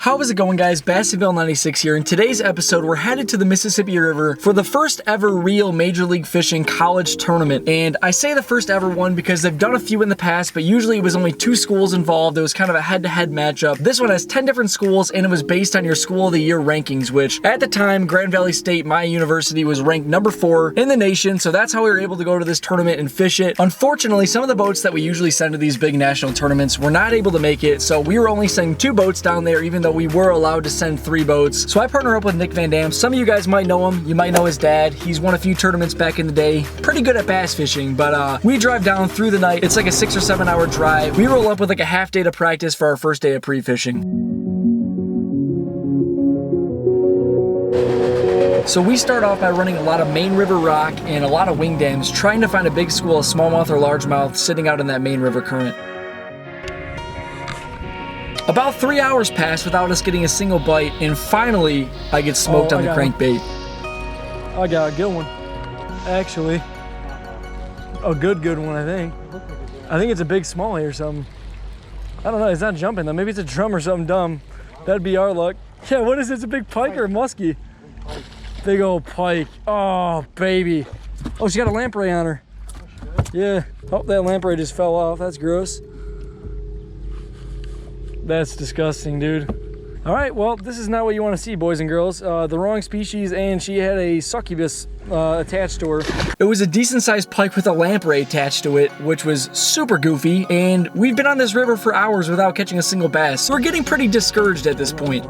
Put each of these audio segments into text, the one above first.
How's it going, guys? Bassville96 here. In today's episode, we're headed to the Mississippi River for the first ever real Major League Fishing college tournament. And I say the first ever one because they've done a few in the past, but usually it was only 2 schools involved. It was kind of a head-to-head matchup. This one has 10 different schools, and it was based on your School of the Year rankings, which at the time, Grand Valley State, my university, was ranked number 4 in the nation. So that's how we were able to go to this tournament and fish it. Unfortunately, some of the boats that we usually send to these big national tournaments were not able to make it. So we were only sending 2 boats down there, even though we were allowed to send 3 boats. So I partner up with Nick Vandam. Some of you guys might know him. You might know his dad. He's won a few tournaments back in the day. Pretty good at bass fishing, but we drive down through the night. It's like a 6 or 7 hour drive. We roll up with like a half day to practice for our first day of pre-fishing. So we start off by running a lot of main river rock and a lot of wing dams, trying to find a big school of smallmouth or largemouth sitting out in that main river current. About 3 hours pass without us getting a single bite, and finally I get smoked on the crankbait. I got a good one, actually. A good one, I think. I think it's a big smallie or something. I don't know, it's not jumping though. Maybe it's a drum or something dumb. That'd be our luck. Yeah, what is it? It's a big pike or a muskie? Big old pike. Oh, baby. Oh, she got a lamprey on her. Yeah. Oh, that lamprey just fell off. That's gross. That's disgusting, dude. All right, well, this is not what you want to see, boys and girls. The wrong species, and she had a succubus attached to her. It was a decent-sized pike with a lamprey attached to it, which was super goofy, and we've been on this river for hours without catching a single bass. So we're getting pretty discouraged at this point.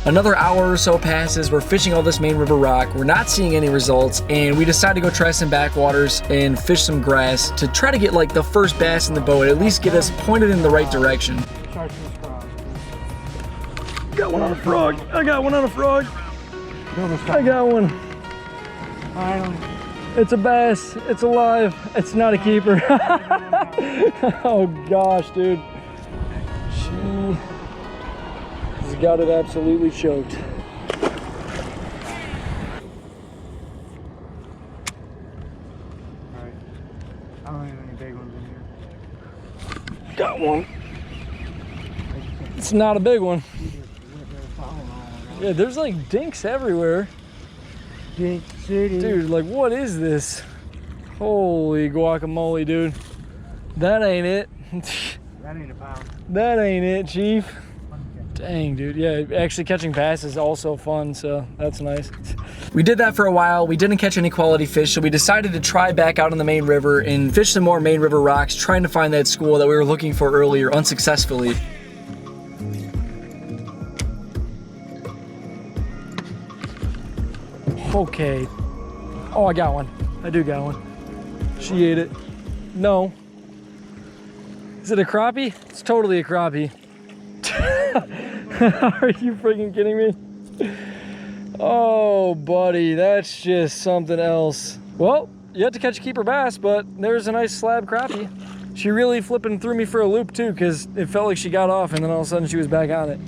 Another hour or so passes, we're fishing all this main river rock, we're not seeing any results, and we decide to go try some backwaters and fish some grass to try to get like the first bass in the boat, at least get us pointed in the right direction. Got one on a frog. I got one on a frog. I got one. It's a bass. It's alive. It's not a keeper. Oh gosh, dude. She's got it absolutely choked. Alright. I don't have any big ones in here. Got one. It's not a big one. Yeah, there's like dinks everywhere. Dink City. Dude, like what is this? Holy guacamole, dude. That ain't it. That ain't a pound. That ain't it, Chief. Dang, dude. Yeah, actually catching bass is also fun, so that's nice. We did that for a while. We didn't catch any quality fish, so we decided to try back out on the main river and fish some more main river rocks, trying to find that school that we were looking for earlier, unsuccessfully. Okay. Oh, I got one. I do got one. She ate it. No. Is it a crappie? It's totally a crappie. Are you freaking kidding me? Oh, buddy, that's just something else. Well, you have to catch a keeper bass, but there's a nice slab crappie. She really flipping threw me for a loop too, because it felt like she got off and then all of a sudden she was back on it.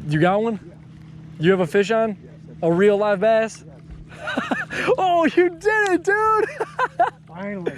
You got one? You have a fish on? A real live bass? Oh, you did it, dude! Finally.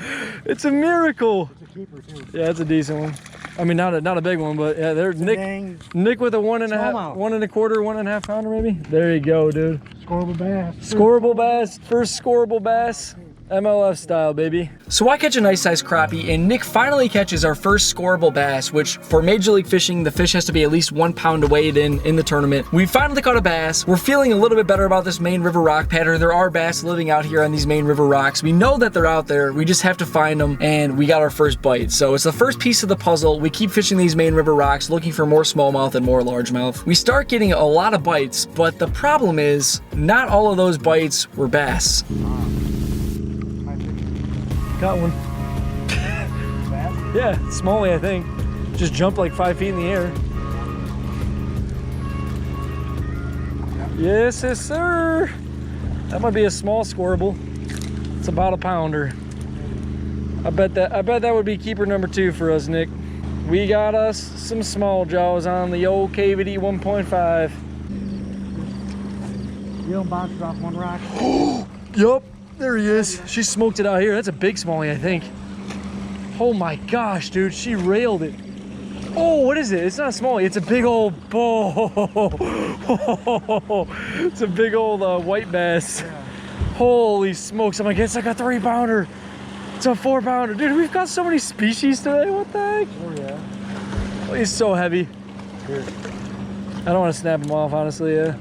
It's a miracle. It's a keeper too. Yeah, it's a decent one. I mean, not a big one, but yeah, there's Nick with a 1 1/4, 1.5 pounder maybe. There you go, dude. Scoreable bass. Scoreable bass, first scoreable bass. MLF style, baby. So I catch a nice sized crappie, and Nick finally catches our first scoreable bass, which for Major League Fishing, the fish has to be at least 1 pound to weigh it in the tournament. We finally caught a bass. We're feeling a little bit better about this main river rock pattern. There are bass living out here on these main river rocks. We know that they're out there. We just have to find them, and we got our first bite. So it's the first piece of the puzzle. We keep fishing these main river rocks, looking for more smallmouth and more largemouth. We start getting a lot of bites, but the problem is not all of those bites were bass. Got one. Yeah, smallie, I think. Just jumped like 5 feet in the air. Yes, yes, sir. That might be a small scoreable. It's about a pounder. I bet that would be keeper number 2 for us, Nick. We got us some small jaws on the old KVD 1.5. You don't bounce it off one rock? Yup. There he is. She smoked it out here. That's a big smallie, I think. Oh my gosh, dude, she railed it. Oh, what is it? It's not a smallie, it's a big old, it's a big old white bass. Yeah. Holy smokes, I'm like, it's like a 3-pounder. It's a 4-pounder. Dude, we've got so many species today, what the heck? Oh yeah. Oh, he's so heavy. Here. I don't want to snap him off, honestly, yeah.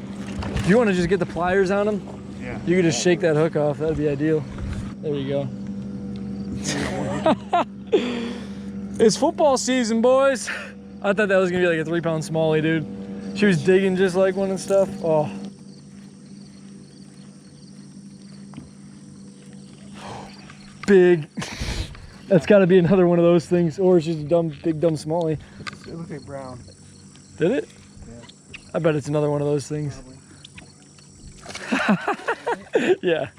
If you want to just get the pliers on him, Yeah. you could just shake that hook off, that'd be ideal. There you go. It's football season, boys. I thought that was gonna be like a 3-pound smallie, dude. She was digging just like one and stuff. Oh. Big. That's gotta be another one of those things, or it's just a big dumb smallie. It looked like brown. Did it? Yeah. I bet it's another one of those things. Yeah.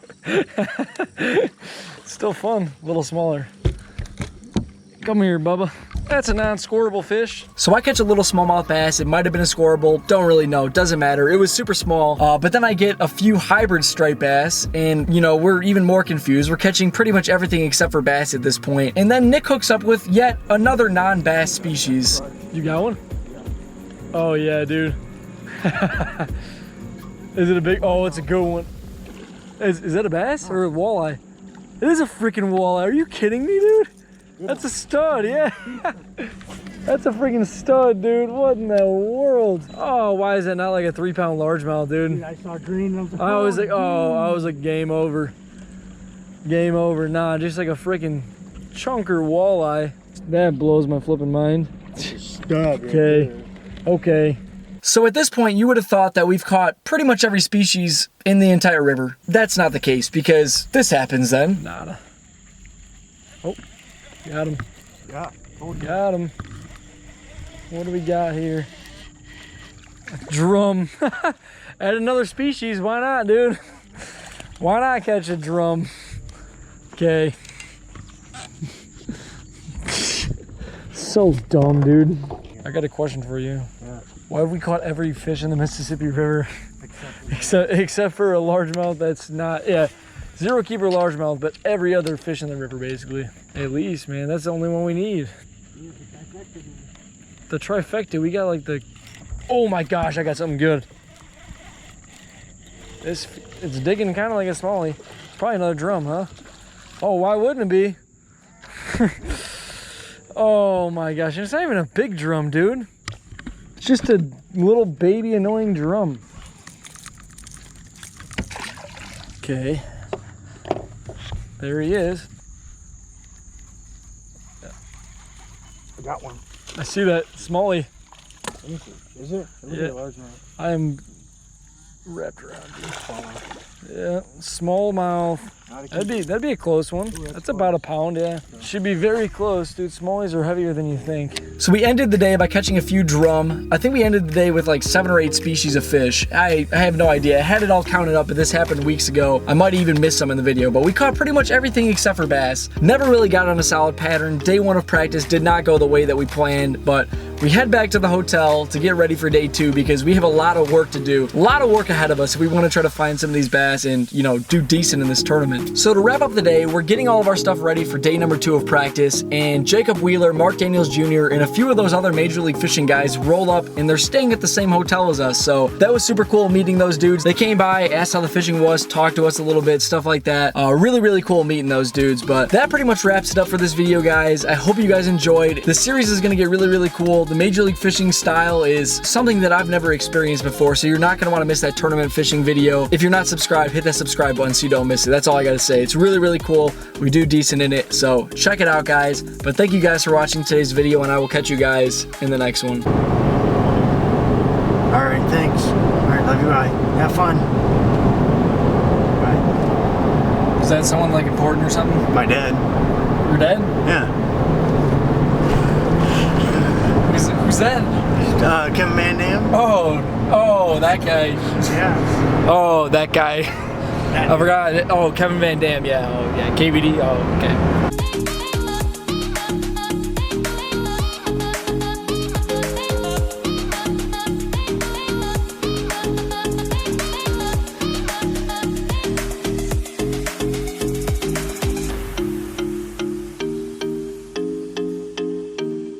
Still fun, a little smaller. Come here, Bubba. That's a non-scoreable fish. So I catch a little smallmouth bass. It might have been a scoreable. Don't really know. Doesn't matter. It was super small. But then I get a few hybrid striped bass, and you know, we're even more confused. We're catching pretty much everything except for bass at this point. And then Nick hooks up with yet another non-bass species. You got one? Oh yeah, dude. Is it a big? Oh, it's a good one. Is that a bass or a walleye? It is a freaking walleye. Are you kidding me, dude? That's a stud, yeah. That's a freaking stud, dude. What in the world? Oh, why is that not like a 3-pound largemouth, dude? Dude, I saw green. I was like, oh, I was like, game over. Game over. Nah, just like a freaking chunker walleye. That blows my flipping mind. Stud. Okay. Okay. So at this point, you would have thought that we've caught pretty much every species in the entire river. That's not the case, because this happens then. Nada. Oh, got him. Yeah. Oh, yeah. Got him. What do we got here? A drum. Add another species. Why not, dude? Why not catch a drum? Okay. So dumb, dude. I got a question for you. Yeah. Why have we caught every fish in the Mississippi River? Except for a largemouth that's not, yeah. Zero keeper largemouth, but every other fish in the river, basically. At least, man, that's the only one we need. The trifecta, we got like the, oh my gosh, I got something good. It's digging kind of like a smallie. Probably another drum, huh? Oh, why wouldn't it be? Oh my gosh, it's not even a big drum, dude. It's just a little baby annoying drum. Okay. There he is. I got one. I see that smallie. Is it? Yeah. Large one. I am wrapped around you. Yeah, smallmouth. That'd be a close one. Ooh, that's about a pound, yeah. Should be very close, dude. Smallies are heavier than you think. So we ended the day by catching a few drum. I think we ended the day with like 7 or 8 species of fish. I have no idea. I had it all counted up, but this happened weeks ago. I might even miss some in the video, but we caught pretty much everything except for bass. Never really got on a solid pattern. Day 1 of practice did not go the way that we planned, but we head back to the hotel to get ready for day 2 because we have a lot of work to do. A lot of work ahead of us if we want to try to find some of these bass and, you know, do decent in this tournament. So to wrap up the day, we're getting all of our stuff ready for day number 2 of practice, and Jacob Wheeler, Mark Daniels Jr., and a few of those other Major League Fishing guys roll up, and they're staying at the same hotel as us, so that was super cool meeting those dudes. They came by, asked how the fishing was, talked to us a little bit, stuff like that. Really cool meeting those dudes, but that pretty much wraps it up for this video, guys. I hope you guys enjoyed. The series is going to get really cool. The Major League Fishing style is something that I've never experienced before, so you're not going to want to miss that tournament fishing video. If you're not subscribed, hit that subscribe button so you don't miss it. That's all I got to say. It's really cool. We do decent in it, so check it out, guys. But thank you guys for watching today's video, and I will catch you guys in the next one. All right, thanks. All right, love you. Bye. Have fun. Bye. Is that someone like important or something? My dad. Your dad? Yeah. Who's that? Kevin Vandam. Oh, that guy. Yeah. Oh, that guy. I forgot. Oh, Kevin Vandam. Yeah. Oh, yeah. KVD. Oh, okay.